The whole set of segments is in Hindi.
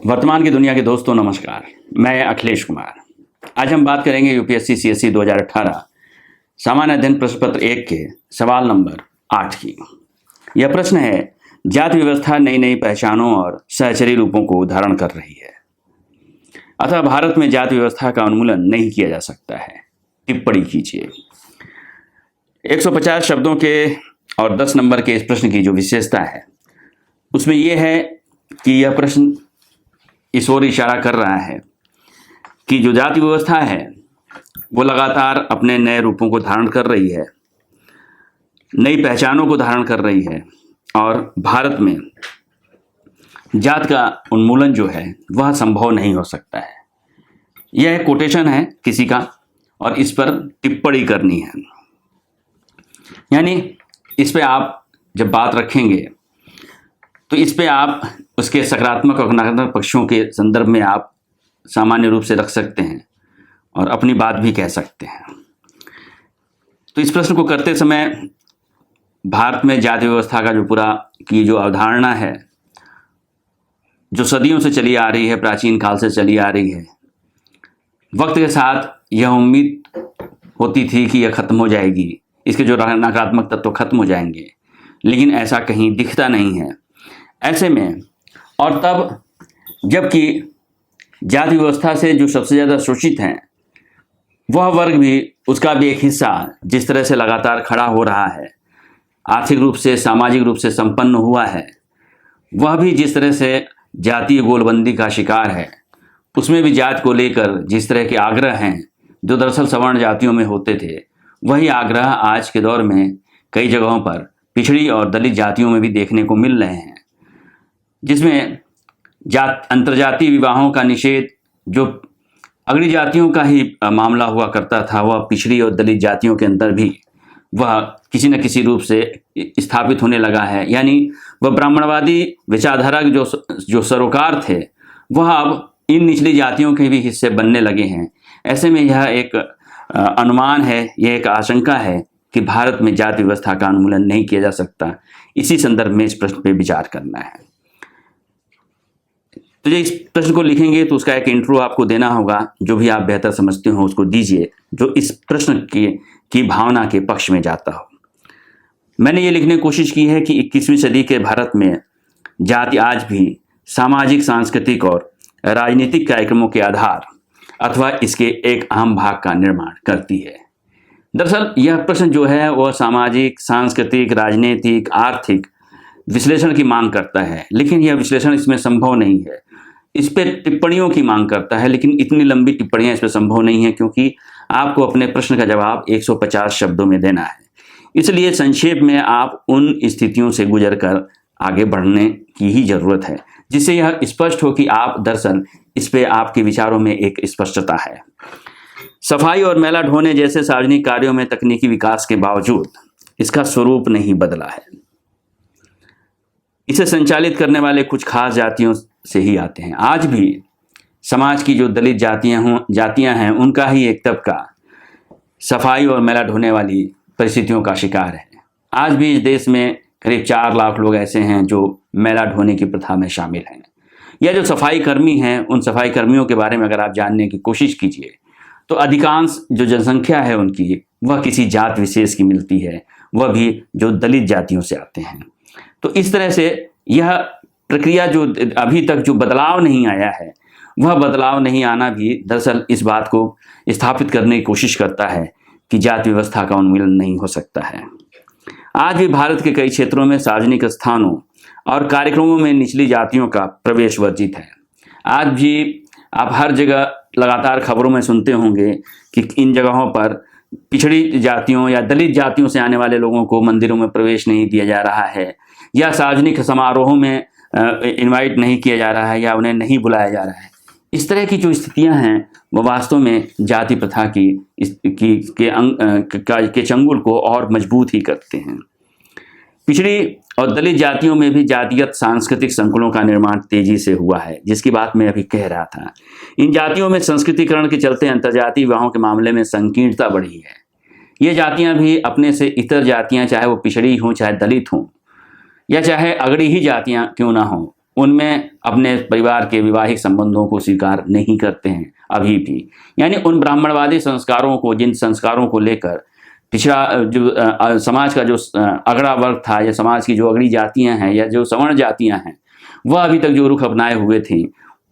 वर्तमान की दुनिया के दोस्तों नमस्कार, मैं अखिलेश कुमार। आज हम बात करेंगे यूपीएससी सीएसई 2018 सामान्य अध्ययन प्रश्न पत्र 1 के सवाल नंबर 8 की। यह प्रश्न है, जाति व्यवस्था नई नई पहचानों और सहचरी रूपों को धारण कर रही है, अतः भारत में जाति व्यवस्था का उन्मूलन नहीं किया जा सकता है, टिप्पणी कीजिए। 150 शब्दों के और 10 नंबर के इस प्रश्न की जो विशेषता है उसमें यह है कि यह प्रश्न इस ओर इशारा कर रहा है कि जो जाति व्यवस्था है वो लगातार अपने नए रूपों को धारण कर रही है, नई पहचानों को धारण कर रही है और भारत में जात का उन्मूलन जो है वह संभव नहीं हो सकता है। यह एक कोटेशन है किसी का और इस पर टिप्पणी करनी है, यानी इस पे आप जब बात रखेंगे तो इस पे आप उसके सकारात्मक और नकारात्मक पक्षों के संदर्भ में आप सामान्य रूप से रख सकते हैं और अपनी बात भी कह सकते हैं। तो इस प्रश्न को करते समय भारत में जाति व्यवस्था का जो अवधारणा है, जो सदियों से चली आ रही है, प्राचीन काल से चली आ रही है, वक्त के साथ यह उम्मीद होती थी कि यह खत्म हो जाएगी, इसके जो नकारात्मक तत्व खत्म हो जाएंगे, लेकिन ऐसा कहीं दिखता नहीं है। ऐसे में और तब जबकि जाति व्यवस्था से जो सबसे ज़्यादा शोषित हैं वह वर्ग भी, उसका भी एक हिस्सा जिस तरह से लगातार खड़ा हो रहा है, आर्थिक रूप से सामाजिक रूप से संपन्न हुआ है, वह भी जिस तरह से जातीय गोलबंदी का शिकार है, उसमें भी जात को लेकर जिस तरह के आग्रह हैं जो दरअसल सवर्ण जातियों में होते थे, वही आग्रह आज के दौर में कई जगहों पर पिछड़ी और दलित जातियों में भी देखने को मिल रहे हैं, जिसमें अंतर्जातीय विवाहों का निषेध जो अगड़ी जातियों का ही मामला हुआ करता था, वह पिछड़ी और दलित जातियों के अंदर भी वह किसी न किसी रूप से स्थापित होने लगा है। यानी वह ब्राह्मणवादी विचारधारा के जो सरोकार थे वह अब इन निचली जातियों के भी हिस्से बनने लगे हैं। ऐसे में यह एक अनुमान है, यह एक आशंका है कि भारत में जाति व्यवस्था का उन्मूलन नहीं किया जा सकता। इसी संदर्भ में इस प्रश्न पर विचार करना है। तो इस प्रश्न को लिखेंगे तो उसका एक इंट्रो आपको देना होगा, जो भी आप बेहतर समझते हो उसको दीजिए, जो इस प्रश्न की भावना के पक्ष में जाता हो। मैंने ये लिखने की कोशिश की है कि 21वीं सदी के भारत में जाति आज भी सामाजिक, सांस्कृतिक और राजनीतिक कार्यक्रमों के आधार अथवा इसके एक अहम भाग का निर्माण करती है। दरअसल यह प्रश्न जो है वह सामाजिक, सांस्कृतिक, राजनीतिक, आर्थिक विश्लेषण की मांग करता है, लेकिन यह विश्लेषण इसमें संभव नहीं है। इस पर टिप्पणियों की मांग करता है, लेकिन इतनी लंबी टिप्पणियां इस पर संभव नहीं है, क्योंकि आपको अपने प्रश्न का जवाब 150 शब्दों में देना है। इसलिए संक्षेप में आप उन स्थितियों से गुजरकर आगे बढ़ने की ही जरूरत है, जिससे यह स्पष्ट हो कि आप दरअसल इस पे आपके विचारों में एक स्पष्टता है। सफाई और मैला ढोने जैसे सार्वजनिक कार्यों में तकनीकी विकास के बावजूद इसका स्वरूप नहीं बदला है। इसे संचालित करने वाले कुछ खास जातियों से ही आते हैं। आज भी समाज की जो दलित जातियां हैं उनका ही एक तबका सफाई और मैला ढोने वाली परिस्थितियों का शिकार है। आज भी इस देश में करीब 4 लाख लोग ऐसे हैं जो मैला ढोने की प्रथा में शामिल हैं। या जो सफाई कर्मी हैं, उन सफाई कर्मियों के बारे में अगर आप जानने की कोशिश कीजिए तो अधिकांश जो जनसंख्या है उनकी वह किसी जात विशेष की मिलती है, वह भी जो दलित जातियों से आते हैं। तो इस तरह से यह प्रक्रिया जो अभी तक जो बदलाव नहीं आया है, वह बदलाव नहीं आना भी दरअसल इस बात को स्थापित करने की कोशिश करता है कि जाति व्यवस्था का उन्मूलन नहीं हो सकता है। आज भी भारत के कई क्षेत्रों में सार्वजनिक स्थानों और कार्यक्रमों में निचली जातियों का प्रवेश वर्जित है। आज भी आप हर जगह लगातार खबरों में सुनते होंगे कि इन जगहों पर पिछड़ी जातियों या दलित जातियों से आने वाले लोगों को मंदिरों में प्रवेश नहीं दिया जा रहा है, या सार्वजनिक समारोहों में इनवाइट नहीं किया जा रहा है, या उन्हें नहीं बुलाया जा रहा है। इस तरह की जो स्थितियां हैं वो वास्तव में जाति प्रथा के चंगुल को और मजबूत ही करते हैं। पिछड़ी और दलित जातियों में भी जातिगत सांस्कृतिक संकुलों का निर्माण तेजी से हुआ है, जिसकी बात मैं अभी कह रहा था। इन जातियों में संस्कृतिकरण के चलते अंतर्जातीय विवाहों के मामले में संकीर्णता बढ़ी है। ये जातियां भी अपने से इतर जातियां, चाहे वो पिछड़ी हों, चाहे दलित हों, या चाहे अगड़ी ही जातियां क्यों ना हों, उनमें अपने परिवार के वैवाहिक संबंधों को स्वीकार नहीं करते हैं अभी भी। यानी उन ब्राह्मणवादी संस्कारों को, जिन संस्कारों को लेकर पिछड़ा जो समाज का जो अगड़ा वर्ग था, या समाज की जो अगड़ी जातियां हैं या जो सवर्ण जातियां हैं, वह अभी तक जो रुख अपनाए हुए थी,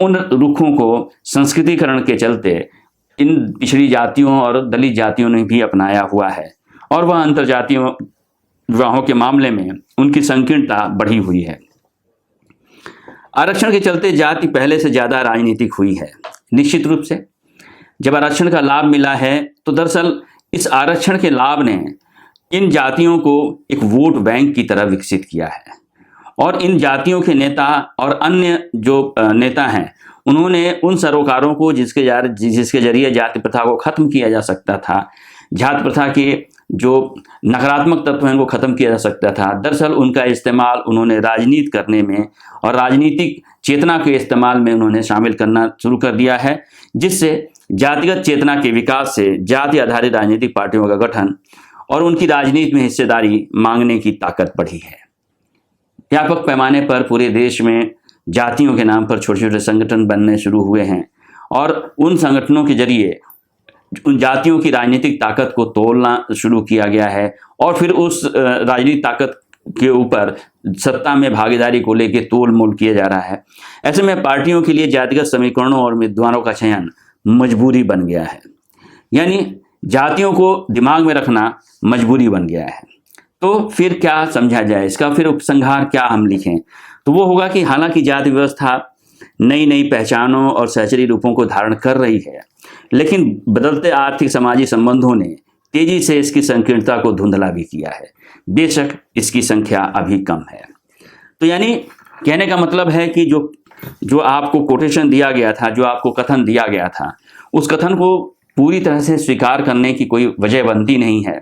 उन रुखों को संस्कृतिकरण के चलते इन पिछड़ी जातियों और दलित जातियों ने भी अपनाया हुआ है, और वह अंतरजातीय विवाहों के मामले में उनकी संकीर्णता बढ़ी हुई है। आरक्षण के चलते जाति पहले से ज़्यादा राजनीतिक हुई है। निश्चित रूप से जब आरक्षण का लाभ मिला है, तो दरअसल इस आरक्षण के लाभ ने इन जातियों को एक वोट बैंक की तरह विकसित किया है, और इन जातियों के नेता और अन्य जो नेता हैं, उन्होंने उन सरोकारों को जिसके जरिए जाति प्रथा को खत्म किया जा सकता था, जाति प्रथा के जो नकारात्मक तत्व हैं वो खत्म किया जा सकता था, दरअसल उनका इस्तेमाल उन्होंने राजनीति करने में और राजनीतिक चेतना के इस्तेमाल में उन्होंने शामिल करना शुरू कर दिया है, जिससे जातिगत चेतना के विकास से जाति आधारित राजनीतिक पार्टियों का गठन और उनकी राजनीति में हिस्सेदारी मांगने की ताकत बढ़ी है। व्यापक पैमाने पर पूरे देश में जातियों के नाम पर छोटे छोटे संगठन बनने शुरू हुए हैं, और उन संगठनों के जरिए उन जातियों की राजनीतिक ताकत को तोलना शुरू किया गया है, और फिर उस राजनीतिक ताकत के ऊपर सत्ता में भागीदारी को लेकर तोल मोल किया जा रहा है। ऐसे में पार्टियों के लिए जातिगत समीकरणों और उम्मीदवारों का चयन मजबूरी बन गया है, यानी जातियों को दिमाग में रखना मजबूरी बन गया है। तो फिर क्या समझा जाए, इसका फिर उपसंहार क्या हम लिखें? तो वो होगा कि हालांकि जाति व्यवस्था नई नई पहचानों और सहचरी रूपों को धारण कर रही है, लेकिन बदलते आर्थिक समाजी संबंधों ने तेजी से इसकी संकीर्णता को धुंधला भी किया है। बेशक इसकी संख्या अभी कम है। तो यानी कहने का मतलब है कि जो आपको कोटेशन दिया गया था, जो आपको कथन दिया गया था, उस कथन को पूरी तरह से स्वीकार करने की कोई वजह बनती नहीं है,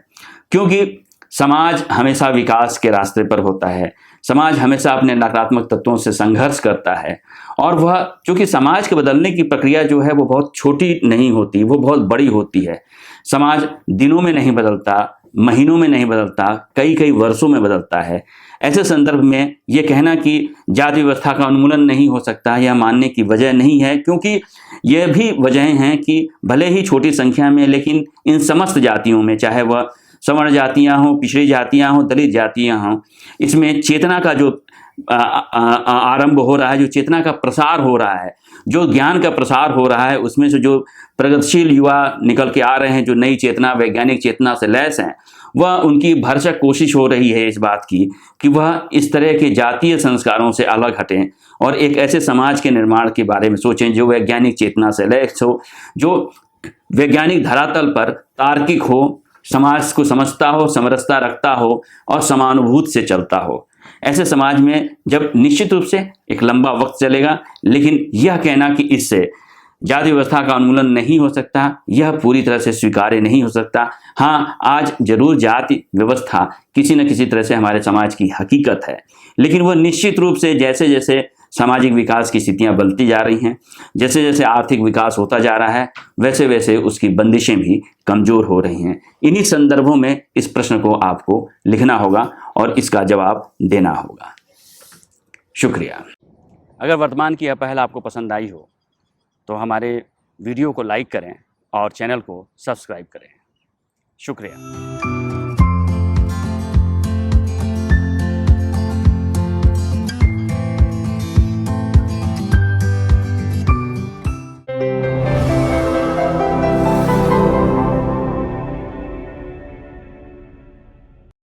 क्योंकि समाज हमेशा विकास के रास्ते पर होता है। समाज हमेशा अपने नकारात्मक तत्वों से संघर्ष करता है, और वह चूंकि समाज के बदलने की प्रक्रिया जो है वो बहुत छोटी नहीं होती, वो बहुत बड़ी होती है। समाज दिनों में नहीं बदलता, महीनों में नहीं बदलता, कई कई वर्षों में बदलता है। ऐसे संदर्भ में ये कहना कि जाति व्यवस्था का उन्मूलन नहीं हो सकता, यह मानने की वजह नहीं है, क्योंकि यह भी वजहें हैं कि भले ही छोटी संख्या में, लेकिन इन समस्त जातियों में, चाहे वह सवर्ण जातियां हों, पिछड़ी जातियां हों, दलित जातियां हों, इसमें चेतना का जो आरंभ हो रहा है, जो चेतना का प्रसार हो रहा है, जो ज्ञान का प्रसार हो रहा है, उसमें से जो प्रगतिशील युवा निकल के आ रहे हैं, जो नई चेतना, वैज्ञानिक चेतना से लैस हैं, वह उनकी भरसक कोशिश हो रही है इस बात की कि वह इस तरह के जातीय संस्कारों से अलग हटें और एक ऐसे समाज के निर्माण के बारे में सोचें जो वैज्ञानिक चेतना से लैस हो, जो वैज्ञानिक धरातल पर तार्किक हो, समाज को समझता हो, समरसता रखता हो और समानुभूति से चलता हो। ऐसे समाज में जब निश्चित रूप से एक लंबा वक्त चलेगा, लेकिन यह कहना कि इससे जाति व्यवस्था का उन्मूलन नहीं हो सकता, यह पूरी तरह से स्वीकार्य नहीं हो सकता। हाँ, आज जरूर जाति व्यवस्था किसी न किसी तरह से हमारे समाज की हकीकत है, लेकिन वह निश्चित रूप से जैसे जैसे सामाजिक विकास की स्थितियां बदलती जा रही हैं, जैसे जैसे आर्थिक विकास होता जा रहा है, वैसे वैसे उसकी बंदिशें भी कमज़ोर हो रही हैं। इन्हीं संदर्भों में इस प्रश्न को आपको लिखना होगा और इसका जवाब देना होगा। शुक्रिया। अगर वर्तमान की यह पहल आपको पसंद आई हो तो हमारे वीडियो को लाइक करें और चैनल को सब्सक्राइब करें। शुक्रिया।